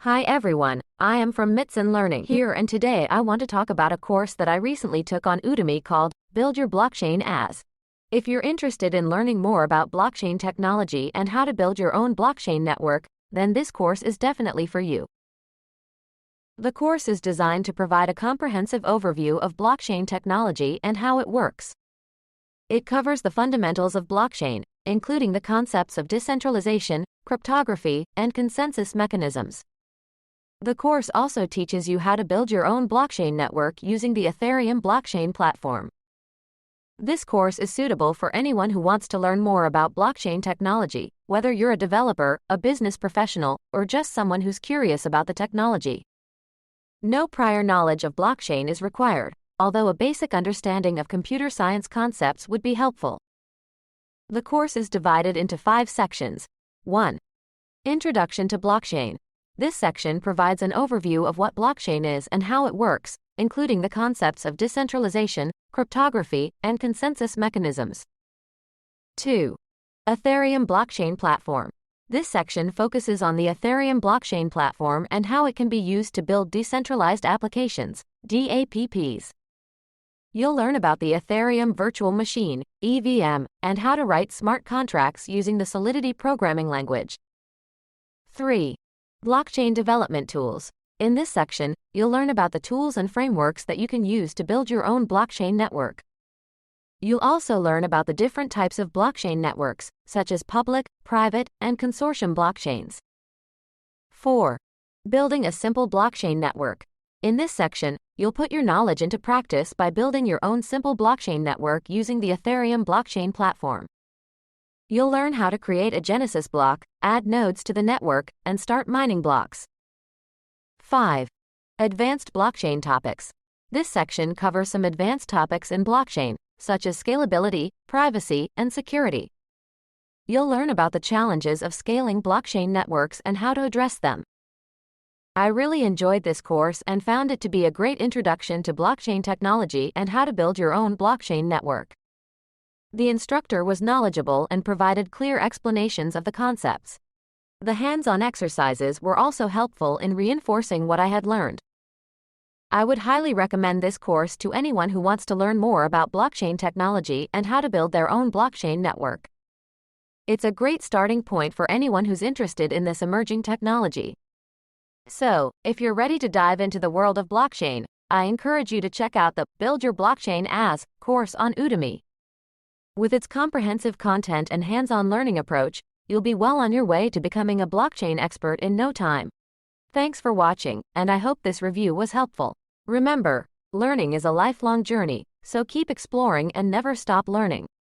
Hi everyone, I am from Mitson Learning here, and today I want to talk about a course that I recently took on Udemy called Build Your Blockchain As. If you're interested in learning more about blockchain technology and how to build your own blockchain network, then this course is definitely for you. The course is designed to provide a comprehensive overview of blockchain technology and how it works. It covers the fundamentals of blockchain, including the concepts of decentralization, cryptography, and consensus mechanisms. The course also teaches you how to build your own blockchain network using the Ethereum blockchain platform. This course is suitable for anyone who wants to learn more about blockchain technology, whether you're a developer, a business professional, or just someone who's curious about the technology. No prior knowledge of blockchain is required, although a basic understanding of computer science concepts would be helpful. The course is divided into 5 sections. 1. Introduction to blockchain. This section provides an overview of what blockchain is and how it works, including the concepts of decentralization, cryptography, and consensus mechanisms. 2. Ethereum blockchain platform. This section focuses on the Ethereum blockchain platform and how it can be used to build decentralized applications, DApps. You'll learn about the Ethereum virtual machine, EVM, and how to write smart contracts using the Solidity programming language. 3. Blockchain development tools. In this section, you'll learn about the tools and frameworks that you can use to build your own blockchain network. You'll also learn about the different types of blockchain networks, such as public, private, and consortium blockchains. 4. Building a simple blockchain network. In this section, you'll put your knowledge into practice by building your own simple blockchain network using the Ethereum blockchain platform. You'll learn how to create a Genesis block, add nodes to the network, and start mining blocks. 5. Advanced blockchain topics. This section covers some advanced topics in blockchain, such as scalability, privacy, and security. You'll learn about the challenges of scaling blockchain networks and how to address them. I really enjoyed this course and found it to be a great introduction to blockchain technology and how to build your own blockchain network. The instructor was knowledgeable and provided clear explanations of the concepts. The hands-on exercises were also helpful in reinforcing what I had learned. I would highly recommend this course to anyone who wants to learn more about blockchain technology and how to build their own blockchain network. It's a great starting point for anyone who's interested in this emerging technology. So, if you're ready to dive into the world of blockchain, I encourage you to check out the Build Your Blockchain As course on Udemy. With its comprehensive content and hands-on learning approach, you'll be well on your way to becoming a blockchain expert in no time. Thanks for watching, and I hope this review was helpful. Remember, learning is a lifelong journey, so keep exploring and never stop learning.